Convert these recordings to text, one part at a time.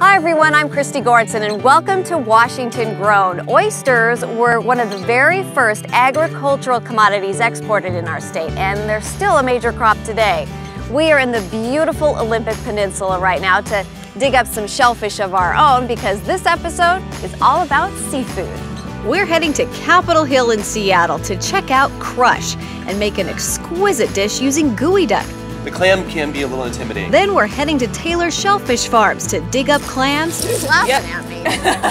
Hi everyone, I'm Kristi Goranson and welcome to Washington Grown. Oysters were one of the very first agricultural commodities exported in our state, and they're still a major crop today. We are in the beautiful Olympic Peninsula right now to dig up some shellfish of our own because this episode is all about seafood. We're heading to Capitol Hill in Seattle to check out Crush and make an exquisite dish using geoduck. The clam can be a little intimidating. Then we're heading to Taylor Shellfish Farms to dig up clams. Who's laughing at me?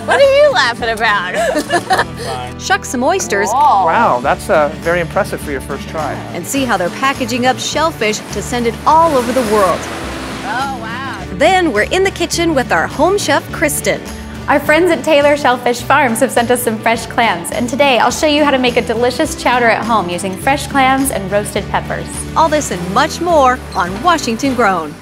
What are you laughing about? Shuck some oysters. Whoa. Wow, that's very impressive for your first try. And see how they're packaging up shellfish to send it all over the world. Oh, wow. Then we're in the kitchen with our home chef, Kristin. Our friends at Taylor Shellfish Farms have sent us some fresh clams, and today I'll show you how to make a delicious chowder at home using fresh clams and roasted peppers. All this and much more on Washington Grown.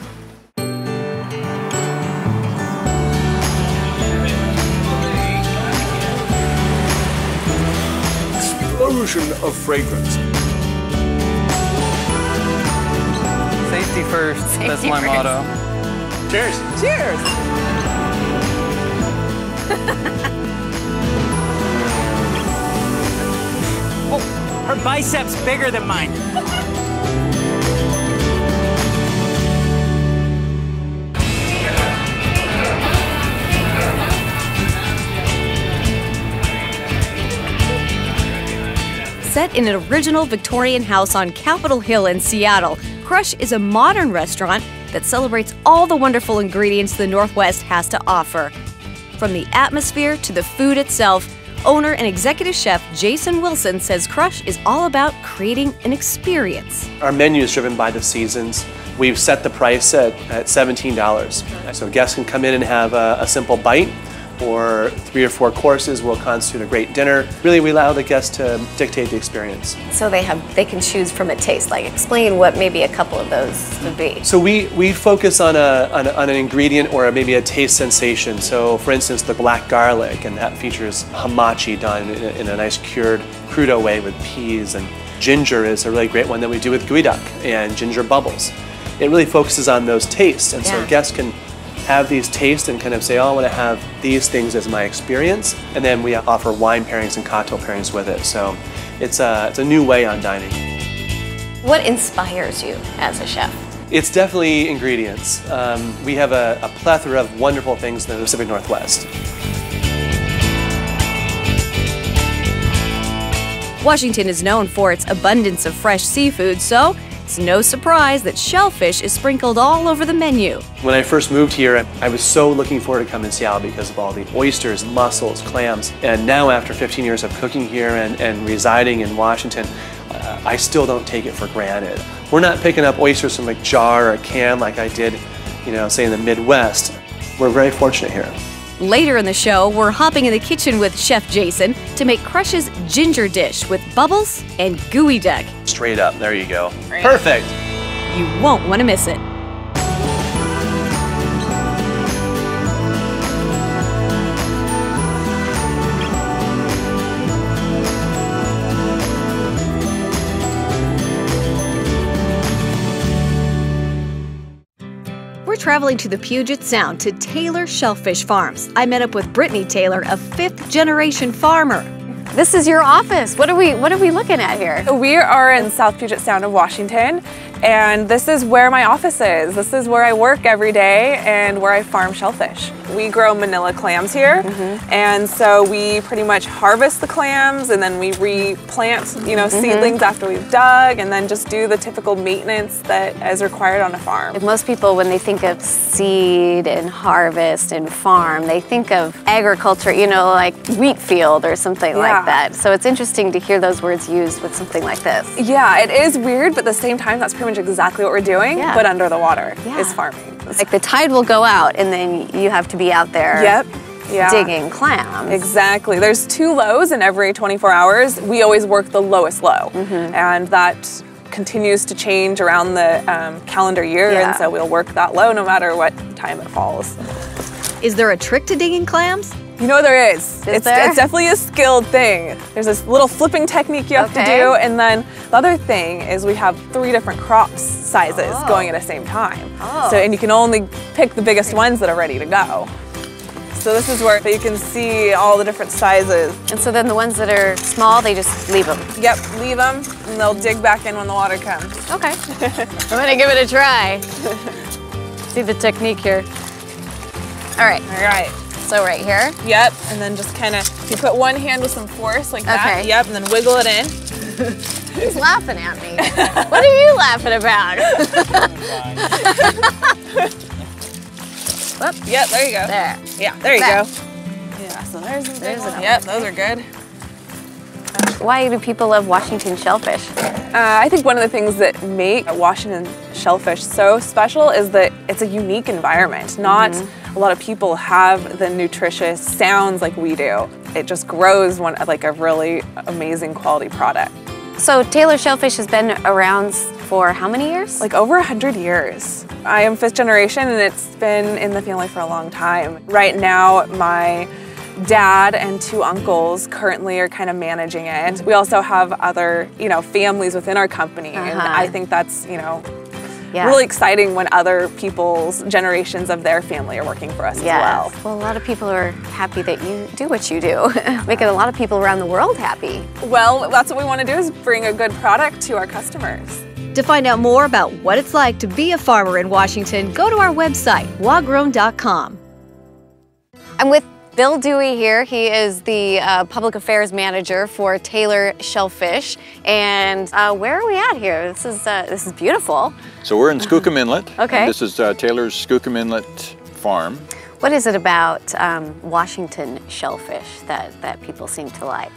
Explosion of fragrance. Safety first, that's my motto. Cheers. Cheers. Oh, her bicep's bigger than mine. Set in an original Victorian house on Capitol Hill in Seattle, Crush is a modern restaurant that celebrates all the wonderful ingredients the Northwest has to offer. From the atmosphere to the food itself, owner and executive chef Jason Wilson says Crush is all about creating an experience. Our menu is driven by the seasons. We've set the price at $17. So guests can come in and have a simple bite, or 3 or 4 courses will constitute a great dinner. Really, we allow the guests to dictate the experience. So they can choose from a taste. Like, explain what maybe a couple of those would be. So we focus on an ingredient or maybe a taste sensation. So for instance, the black garlic, and that features hamachi done in a nice cured crudo way with peas. And ginger is a really great one that we do with geoduck and ginger bubbles. It really focuses on those tastes, and so guests can have these tastes and kind of say, oh, I want to have these things as my experience. And then we offer wine pairings and cocktail pairings with it. So it's a new way on dining. What inspires you as a chef? It's definitely ingredients. We have a plethora of wonderful things in the Pacific Northwest. Washington is known for its abundance of fresh seafood, so it's no surprise that shellfish is sprinkled all over the menu. When I first moved here, I was so looking forward to coming to Seattle because of all the oysters, mussels, clams. And now after 15 years of cooking here and residing in Washington, I still don't take it for granted. We're not picking up oysters from a jar or a can like I did, say in the Midwest. We're very fortunate here. Later in the show, we're hopping in the kitchen with Chef Jason to make Crush's ginger dish with bubbles and geoduck. Straight up, there you go. Perfect. You won't want to miss it. We're traveling to the Puget Sound to Taylor Shellfish Farms. I met up with Brittany Taylor, a 5th-generation farmer. This is your office. What are we looking at here? We are in South Puget Sound of Washington, and this is where my office is. This is where I work every day and where I farm shellfish. We grow manila clams here, and so we pretty much harvest the clams and then we replant, seedlings after we've dug, and then just do the typical maintenance that is required on a farm. Most people, when they think of seed and harvest and farm, they think of agriculture, like wheat field or something like that. So it's interesting to hear those words used with something like this. Yeah, it is weird, but at the same time, that's pretty much exactly what we're doing, but under the water is farming. Like the tide will go out and then you have to be out there digging clams. Exactly. There's 2 lows in every 24 hours. We always work the lowest low, and that continues to change around the calendar year, and so we'll work that low no matter what time it falls. Is there a trick to digging clams? There is. It's definitely a skilled thing. There's this little flipping technique you have to do, and then the other thing is we have 3 different crop sizes going at the same time. And you can only pick the biggest ones that are ready to go. So this is where you can see all the different sizes. And so then the ones that are small, they just leave them. Yep, leave them, and they'll dig back in when the water comes. Okay. I'm gonna give it a try. See the technique here. All right. All right. So right here. Yep, and then just kind of, you put one hand with some force like that. Okay. Yep, and then wiggle it in. Who's laughing at me? What are you laughing about? Whoop. Yep, there you go. There. Yeah, there you There. go. Yeah, so there's another Yep, those are good. Why do people love Washington shellfish? I think one of the things that make Washington shellfish so special is that it's a unique environment. Not a lot of people have the nutritious sounds like we do. It just grows like a really amazing quality product. So Taylor Shellfish has been around for how many years? Like over 100 years. I am 5th generation and it's been in the family for a long time. Right now, my dad and 2 uncles currently are kind of managing it. We also have other, families within our company, and I think that's, really exciting when other people's generations of their family are working for us as well. Well, a lot of people are happy that you do what you do, making a lot of people around the world happy. Well, that's what we want to do, is bring a good product to our customers. To find out more about what it's like to be a farmer in Washington, go to our website, wagrown.com. I'm with Bill Dewey here. He is the Public Affairs Manager for Taylor Shellfish. And where are we at here? This is beautiful. So we're in Skookum Inlet. Okay. This is Taylor's Skookum Inlet farm. What is it about Washington shellfish that people seem to like?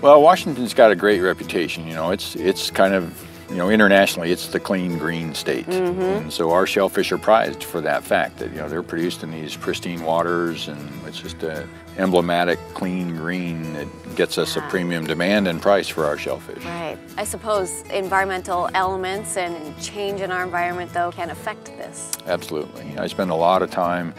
Well, Washington's got a great reputation. It's kind of, internationally, it's the clean green state. And so our shellfish are prized for that fact that, they're produced in these pristine waters, and it's just an emblematic clean green that gets us a premium demand and price for our shellfish. Right. I suppose environmental elements and change in our environment, though, can affect this. Absolutely. I spend a lot of time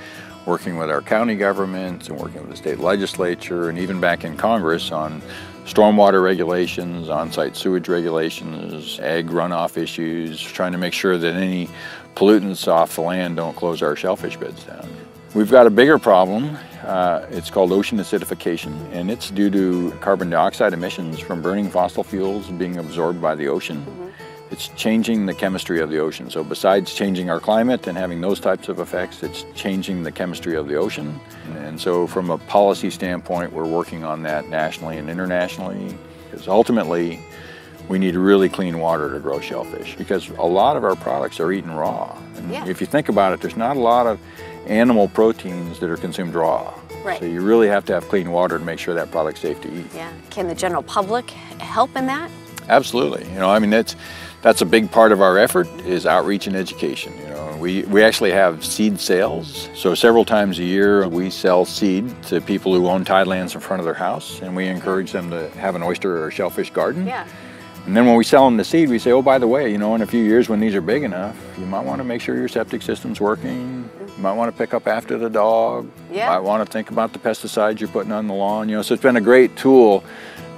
working with our county governments and working with the state legislature and even back in Congress on stormwater regulations, on-site sewage regulations, ag runoff issues, trying to make sure that any pollutants off the land don't close our shellfish beds down. We've got a bigger problem. It's called ocean acidification, and it's due to carbon dioxide emissions from burning fossil fuels being absorbed by the ocean. It's changing the chemistry of the ocean. So besides changing our climate and having those types of effects, it's changing the chemistry of the ocean. And so from a policy standpoint, we're working on that nationally and internationally, because ultimately we need really clean water to grow shellfish, because a lot of our products are eaten raw. And if you think about it, there's not a lot of animal proteins that are consumed raw. Right. So you really have to have clean water to make sure that product's safe to eat. Yeah. Can the general public help in that? Absolutely. That's a big part of our effort, is outreach and education. We actually have seed sales. So several times a year we sell seed to people who own tidelands in front of their house, and we encourage them to have an oyster or shellfish garden. Yeah. And then when we sell them the seed, we say, oh, by the way, in a few years when these are big enough, you might want to make sure your septic system's working. You might want to pick up after the dog. Yeah. You might want to think about the pesticides you're putting on the lawn. So it's been a great tool,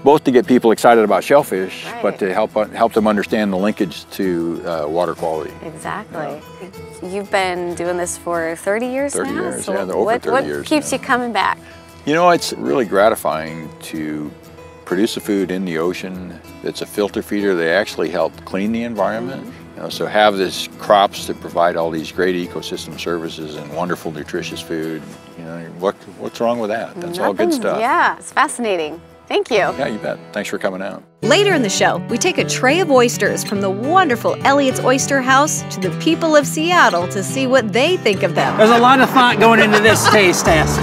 both to get people excited about shellfish, but to help them understand the linkage to water quality. Exactly. You've been doing this for 30 years now? 30 years, so yeah, over 30 years. What keeps you coming back? It's really gratifying to produce a food in the ocean that's a filter feeder. They actually help clean the environment. So have this crops that provide all these great ecosystem services and wonderful nutritious food. What's wrong with that? That's all good stuff. Yeah, it's fascinating. Thank you. Yeah, you bet. Thanks for coming out. Later in the show, we take a tray of oysters from the wonderful Elliott's Oyster House to the people of Seattle to see what they think of them. There's a lot of thought going into this taste test.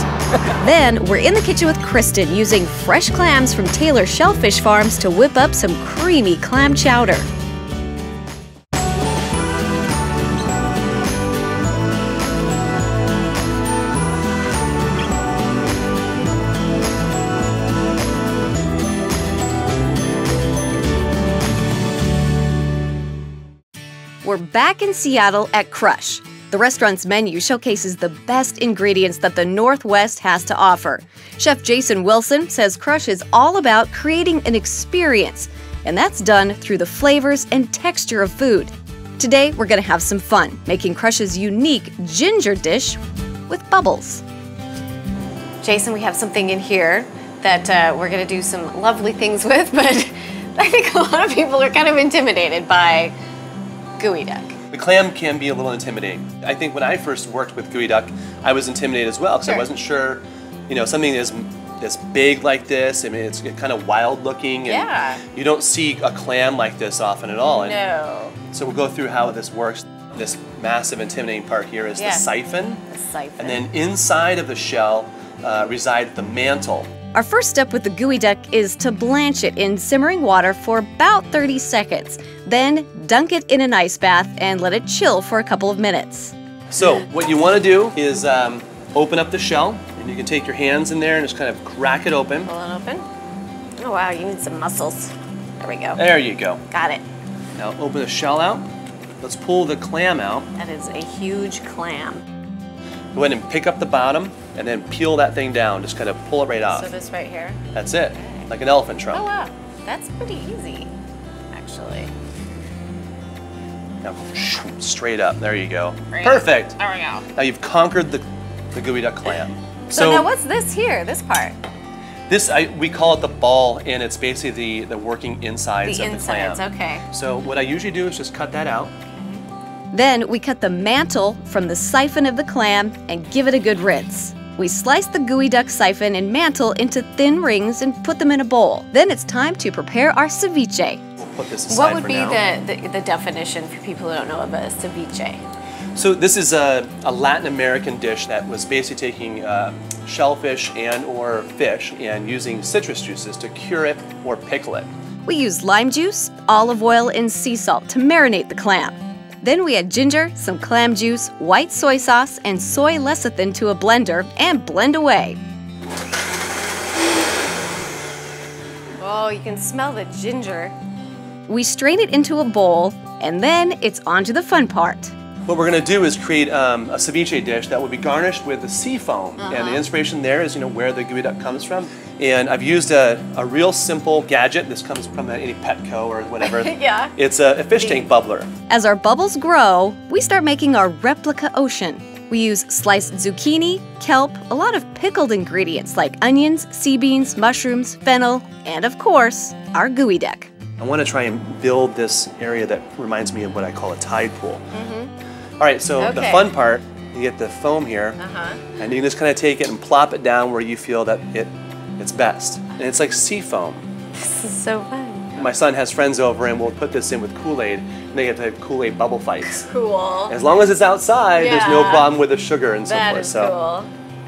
Then we're in the kitchen with Kristin using fresh clams from Taylor Shellfish Farms to whip up some creamy clam chowder. We're back in Seattle at Crush. The restaurant's menu showcases the best ingredients that the Northwest has to offer. Chef Jason Wilson says Crush is all about creating an experience, and that's done through the flavors and texture of food. Today, we're going to have some fun, making Crush's unique ginger dish with bubbles. Jason, we have something in here that we're gonna do some lovely things with, but I think a lot of people are kind of intimidated by geoduck. The clam can be a little intimidating. I think when I first worked with geoduck, I was intimidated as well, because I wasn't sure, you know, something is this big like this. I mean, it's kind of wild looking, and you don't see a clam like this often at all. No. So we'll go through how this works. This massive intimidating part here is the siphon. The siphon. And then inside of the shell resides the mantle. Our first step with the geoduck is to blanch it in simmering water for about 30 seconds. Then dunk it in an ice bath and let it chill for a couple of minutes. So what you want to do is open up the shell, and you can take your hands in there and just kind of crack it open. Pull it open. Oh wow, you need some muscles. There we go. There you go. Got it. Now open the shell out. Let's pull the clam out. That is a huge clam. Go ahead and pick up the bottom and then peel that thing down. Just kind of pull it right off. So this right here? That's it. Like an elephant trunk. Oh wow, that's pretty easy, actually. Now straight up. There you go. Perfect. There we go. Now you've conquered the geoduck clam. So now what's this here, this part? This, we call it the ball, and it's basically the working insides of the clam. The insides, okay. So what I usually do is just cut that out. Then we cut the mantle from the siphon of the clam and give it a good rinse. We slice the geoduck siphon and mantle into thin rings and put them in a bowl. Then it's time to prepare our ceviche. We'll put this aside What would for be now. the definition for people who don't know about a ceviche? So this is a Latin American dish that was basically taking shellfish and or fish and using citrus juices to cure it or pickle it. We use lime juice, olive oil, and sea salt to marinate the clam. Then we add ginger, some clam juice, white soy sauce, and soy lecithin to a blender and blend away. Oh, you can smell the ginger. We strain it into a bowl, and then it's on to the fun part. What we're going to do is create a ceviche dish that will be garnished with the sea foam. And the inspiration there is, you know, where the geoduck comes from. And I've used a real simple gadget. This comes from any Petco or whatever. Yeah. It's a fish tank bubbler. As our bubbles grow, we start making our replica ocean. We use sliced zucchini, kelp, a lot of pickled ingredients like onions, sea beans, mushrooms, fennel, and of course, our geoduck. I want to try and build this area that reminds me of what I call a tide pool. All right, so the fun part, you get the foam here, and you can just kind of take it and plop it down where you feel that it's best. And it's like sea foam. This is so fun. My son has friends over, and we'll put this in with Kool-Aid, and they get to have Kool-Aid bubble fights. Cool. As long as it's outside, there's no problem with the sugar and so forth. That is cool.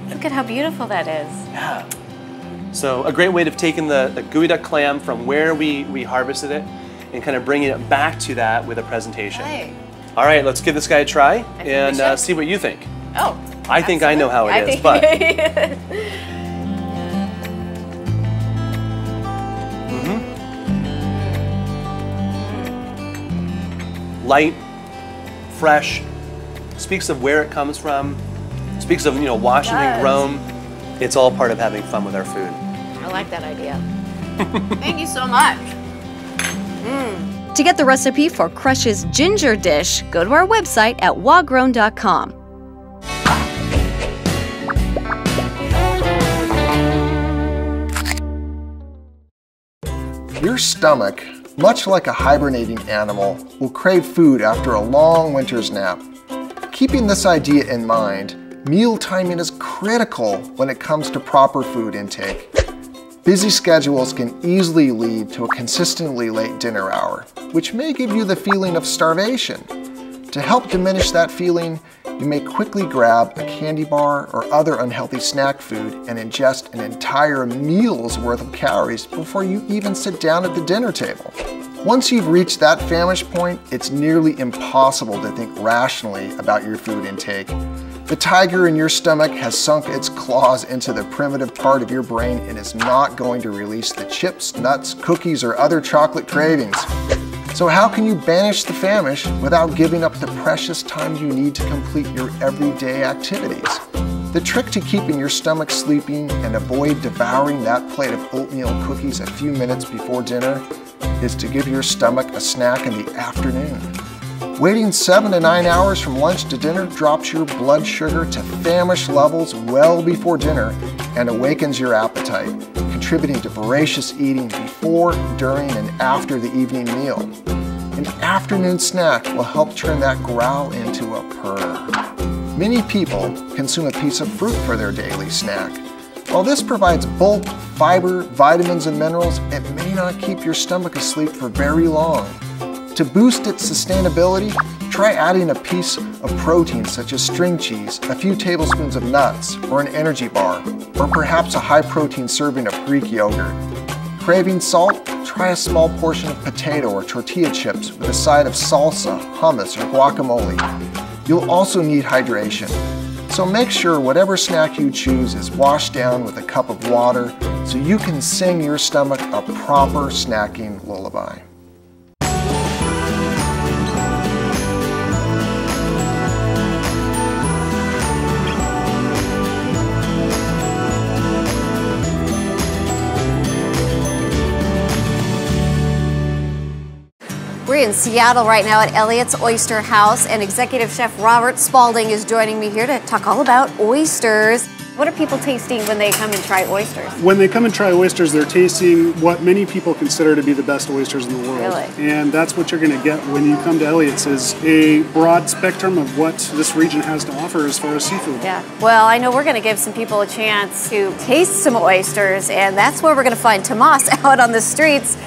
Look at how beautiful that is. Yeah. So a great way of taking the geoduck clam from where we harvested it and kind of bringing it back to that with a presentation. Right. All right, let's give this guy a try and see what you think. Oh, I think I know how it is, but light, fresh, speaks of where it comes from, speaks of, you know, Washington grown. It's all part of having fun with our food. I like that idea. Thank you so much. To get the recipe for Crush's ginger dish, go to our website at wagrown.com. Your stomach, much like a hibernating animal, will crave food after a long winter's nap. Keeping this idea in mind, meal timing is critical when it comes to proper food intake. Busy schedules can easily lead to a consistently late dinner hour, which may give you the feeling of starvation. To help diminish that feeling, you may quickly grab a candy bar or other unhealthy snack food and ingest an entire meal's worth of calories before you even sit down at the dinner table. Once you've reached that famish point, it's nearly impossible to think rationally about your food intake. The tiger in your stomach has sunk its claws into the primitive part of your brain and is not going to release the chips, nuts, cookies, or other chocolate cravings. So how can you banish the famish without giving up the precious time you need to complete your everyday activities? The trick to keeping your stomach sleeping and avoid devouring that plate of oatmeal cookies a few minutes before dinner is to give your stomach a snack in the afternoon. Waiting 7 to 9 hours from lunch to dinner drops your blood sugar to famish levels well before dinner and awakens your appetite, contributing to voracious eating before, during, and after the evening meal. An afternoon snack will help turn that growl into a purr. Many people consume a piece of fruit for their daily snack. While this provides bulk, fiber, vitamins, and minerals, it may not keep your stomach asleep for very long. To boost its sustainability, try adding a piece of protein such as string cheese, a few tablespoons of nuts, or an energy bar, or perhaps a high-protein serving of Greek yogurt. Craving salt? Try a small portion of potato or tortilla chips with a side of salsa, hummus, or guacamole. You'll also need hydration, so make sure whatever snack you choose is washed down with a cup of water so you can sing your stomach a proper snacking lullaby. We're in Seattle right now at Elliott's Oyster House, and Executive Chef Robert Spalding is joining me here to talk all about oysters. What are people tasting when they come and try oysters? When they come and try oysters, they're tasting what many people consider to be the best oysters in the world. Really? And that's what you're going to get when you come to Elliott's, is a broad spectrum of what this region has to offer as far as seafood. Yeah. Well, I know we're going to give some people a chance to taste some oysters, and that's where we're going to find Tomas out on the streets,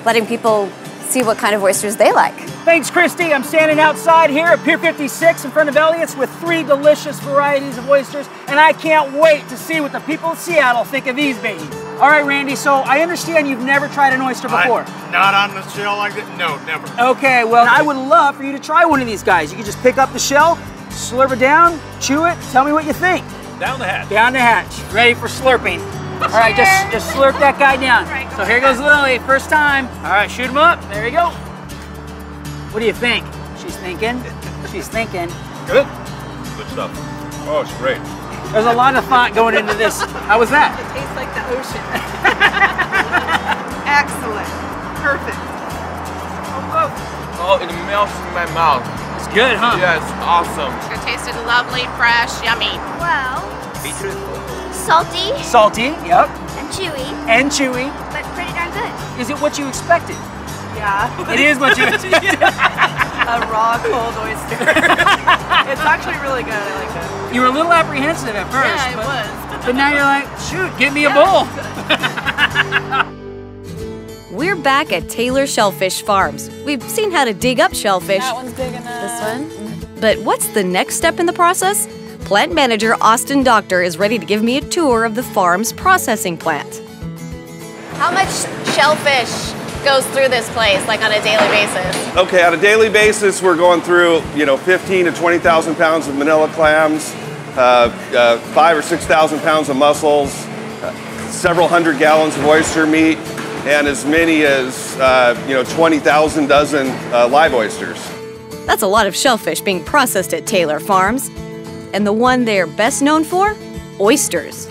letting people see what kind of oysters they like. Thanks, Christy. I'm standing outside here at Pier 56 in front of Elliott's with 3 delicious varieties of oysters, and I can't wait to see what the people of Seattle think of these babies. All right, Randy, so I understand you've never tried an oyster before. Not on the shell like that? No, never. Okay, well, I would love for you to try one of these guys. You can just pick up the shell, slurp it down, chew it, tell me what you think. Down the hatch. Down the hatch. Ready for slurping. All right, just slurp that guy down. So here goes Lily, first time. All right, shoot him up. There you go. What do you think? She's thinking. She's thinking. Good. Good stuff. Oh, it's great. There's a lot of thought going into this. How was that? It tastes like the ocean. Excellent. Perfect. Oh, it melts in my mouth. It's good, huh? Yeah, it's awesome. It tasted lovely, fresh, yummy. Well, Be truthful. salty. Salty, yep. And chewy. And chewy. But pretty darn good. Is it what you expected? Yeah. It is what you expected. A raw, cold oyster. It's actually really good. I like it. You were a little apprehensive at first. Yeah, it was. But now you're like, shoot, give me a bowl. We're back at Taylor Shellfish Farms. We've seen how to dig up shellfish. That one's big enough. This one? But what's the next step in the process? Plant manager Austin Doctor is ready to give me a tour of the farm's processing plant. How much shellfish goes through this place, like on a daily basis? Okay, on a daily basis, we're going through, 15 to 20,000 pounds of manila clams, 5,000 or 6,000 pounds of mussels, several hundred gallons of oyster meat, and as many as 20,000 dozen live oysters. That's a lot of shellfish being processed at Taylor Farms. And the one they're best known for? Oysters.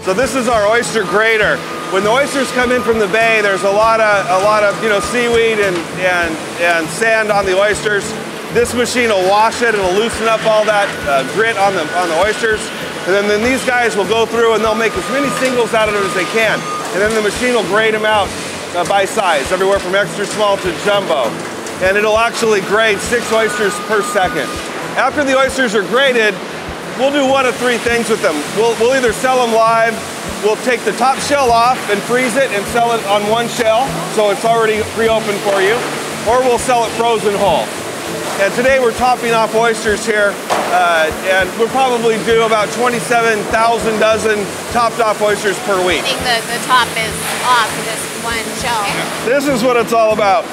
So this is our oyster grater. When the oysters come in from the bay, there's a lot of seaweed and sand on the oysters. This machine will wash it, it'll loosen up all that grit on the oysters. And then these guys will go through and they'll make as many singles out of it as they can. And then the machine will grade them out by size, everywhere from extra small to jumbo. And it'll actually grade 6 oysters per second. After the oysters are graded, we'll do one of 3 things with them. We'll either sell them live, we'll take the top shell off and freeze it and sell it on one shell, so it's already pre-opened for you, or we'll sell it frozen whole. And today we're topping off oysters here, and we'll probably do about 27,000 dozen topped off oysters per week. I think the top is off this one shell. This is what it's all about.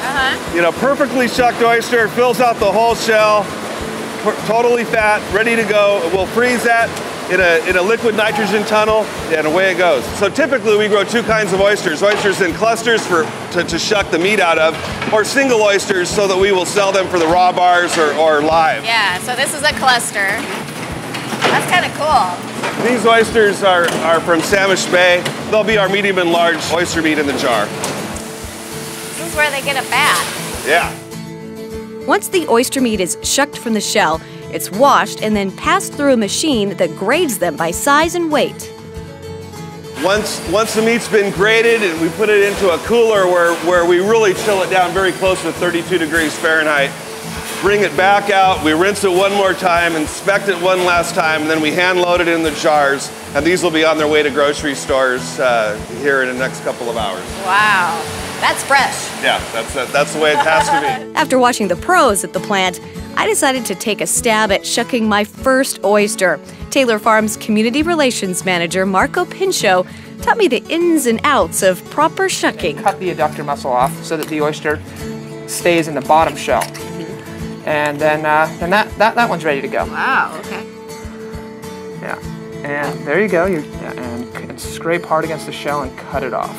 Perfectly shucked oyster, fills out the whole shell, totally fat, ready to go. We'll freeze that in a liquid nitrogen tunnel, and away it goes. So typically we grow 2 kinds of oysters. Oysters in clusters to shuck the meat out of, or single oysters so that we will sell them for the raw bars or live. Yeah, so this is a cluster. That's kind of cool. These oysters are from Samish Bay. They'll be our medium and large oyster meat in the jar. This is where they get a bath. Yeah. Once the oyster meat is shucked from the shell, it's washed and then passed through a machine that grades them by size and weight. Once the meat's been grated, and we put it into a cooler where we really chill it down very close to 32 degrees Fahrenheit. Bring it back out, we rinse it one more time, inspect it one last time, and then we hand load it in the jars. And these will be on their way to grocery stores here in the next couple of hours. Wow, that's fresh. Yeah, that's the way it has to be. After watching the pros at the plant, I decided to take a stab at shucking my first oyster. Taylor Farms Community Relations Manager Marco Pinchot taught me the ins and outs of proper shucking. Cut the adductor muscle off so that the oyster stays in the bottom shell. And then that one's ready to go. Wow, okay. Yeah, and there you go. And scrape hard against the shell and cut it off.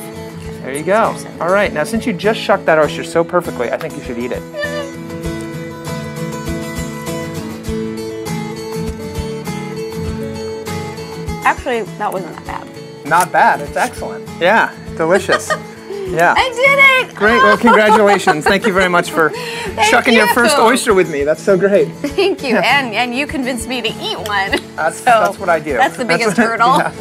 There you go. All right, now since you just shucked that oyster so perfectly, I think you should eat it. Actually, that wasn't that bad. Not bad, it's excellent. Yeah, delicious. Yeah. I did it! Great, well congratulations. Thank you very much for shucking your first oyster with me. That's so great. Thank you, and you convinced me to eat one. That's what I do. That's the biggest hurdle. Yeah.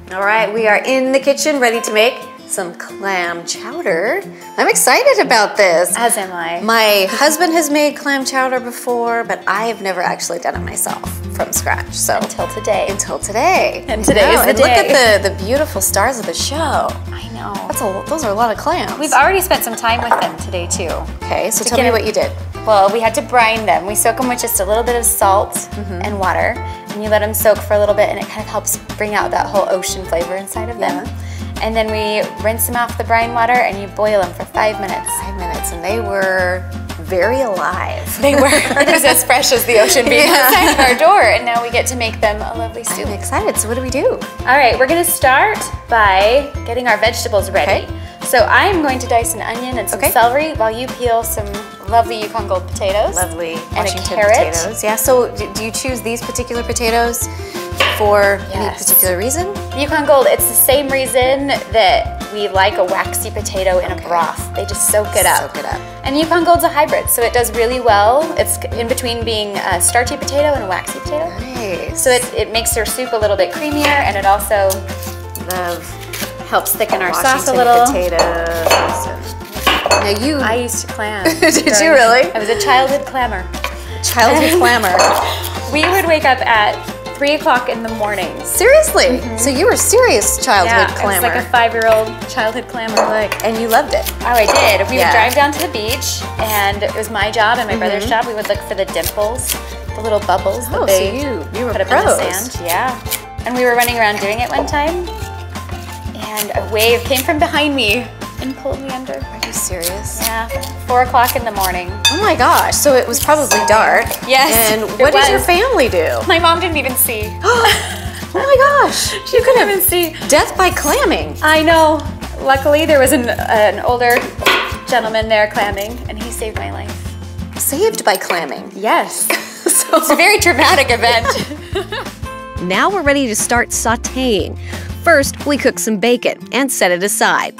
All right, we are in the kitchen ready to make some clam chowder. I'm excited about this. As am I. My husband has made clam chowder before, but I have never actually done it myself from scratch. So until today. Until today. And today is the and day. Look at the beautiful stars of the show. I know. Those are a lot of clams. We've already spent some time with them today too. Okay, so tell me what you did. Well, we had to brine them. We soak them with just a little bit of salt and water, and you let them soak for a little bit, and it kind of helps bring out that whole ocean flavor inside of them. And then we rinse them off the brine water, and you boil them for 5 minutes. 5 minutes, and they were very alive. They were. It was as fresh as the ocean being outside of our door, and now we get to make them a lovely stew. I'm excited. So what do we do? All right, we're gonna start by getting our vegetables ready. Okay. So I'm going to dice an onion and some celery while you peel some lovely Yukon Gold potatoes. Lovely and a carrot. Potatoes. Yeah, so do you choose these particular potatoes for any particular reason? Yukon Gold, it's the same reason that we like a waxy potato in a broth. They just soak it up. Soak it up. And Yukon Gold's a hybrid, so it does really well. It's in between being a starchy potato and a waxy potato. Nice. So it makes your soup a little bit creamier, and it also helps thicken our sauce a little. Potatoes. Now I used to clam. Did you really? I was a childhood clammer. Childhood clammer. We would wake up at 3 o'clock in the morning. Seriously? So you were serious childhood clammer. I was like a 5-year-old childhood clammer. And you loved it. Oh, I did. We would drive down to the beach, and it was my job and my brother's job. We would look for the dimples, the little bubbles that they you were put up in the sand. Yeah. And we were running around doing it one time, and a wave came from behind me and pulled me under. Are you serious? Yeah. 4 o'clock in the morning. Oh my gosh, so it was probably dark. Yes. And what did your family do? My mom didn't even see. Oh my gosh. She couldn't even see. Death by clamming. I know. Luckily, there was an older gentleman there clamming, and he saved my life. Saved by clamming? Yes. So it's a very traumatic event. Now we're ready to start sautéing. First, we cook some bacon and set it aside.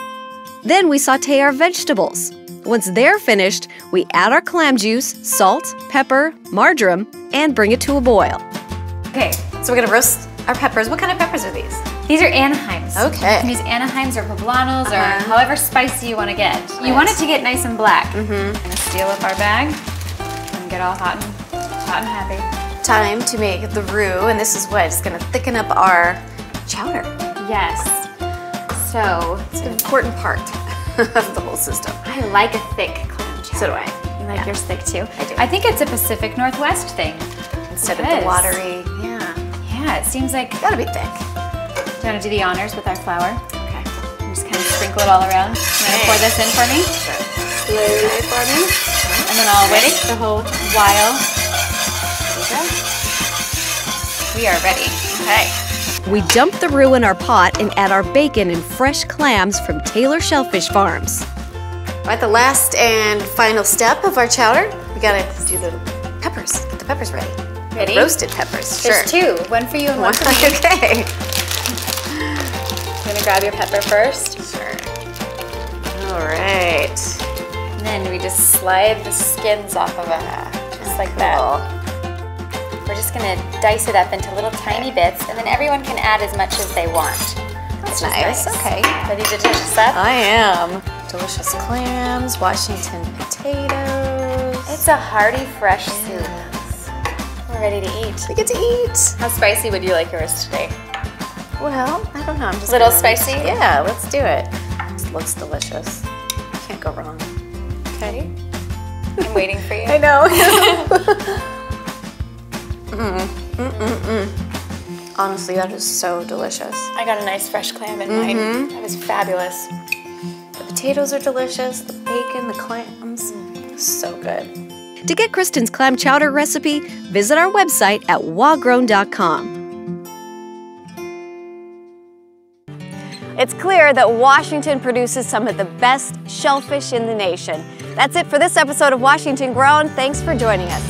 Then we sauté our vegetables. Once they're finished, we add our clam juice, salt, pepper, marjoram, and bring it to a boil. Okay, so we're gonna roast our peppers. What kind of peppers are these? These are Anaheims. Okay. You can use Anaheims or poblanos or however spicy you want to get. You want it to get nice and black. We're gonna seal up our bag and get all hot and happy. Time to make the roux, and this is what it's gonna thicken up our chowder. Yes. So it's an important part of the whole system. I like a thick clam chowder. So do I. You like yours thick too? I do. I think it's a Pacific Northwest thing. Instead of the watery, Yeah, it seems like gotta be thick. Do you want to do the honors with our flour? Okay. I'm just kind of sprinkle it all around. You want to pour this in for me? Sure. Slowly for me. And then I'll wait the whole while. There we go. We are ready. Okay. We dump the roux in our pot and add our bacon and fresh clams from Taylor Shellfish Farms. All right, the last and final step of our chowder, we gotta do the peppers. Get the peppers ready. Ready? Roasted peppers, There's sure. 2, one for you and one for me. Okay. I'm gonna grab your pepper first. Sure. All right. And then we just slide the skins off of it, just like that. We're just gonna dice it up into little tiny bits, and then everyone can add as much as they want. That's nice. Okay. Ready to dish this up? I am. Delicious clams, Washington potatoes. It's a hearty, fresh soup. We're ready to eat. We get to eat. How spicy would you like yours today? Well, I don't know. I'm just Little gonna- spicy? Yeah, let's do it. This looks delicious. Can't go wrong. Okay. I'm waiting for you. I know. Honestly, that is so delicious. I got a nice fresh clam in mine. That was fabulous. The potatoes are delicious, the bacon, the clams. So good. To get Kristin's clam chowder recipe, visit our website at wagrown.com. It's clear that Washington produces some of the best shellfish in the nation. That's it for this episode of Washington Grown. Thanks for joining us.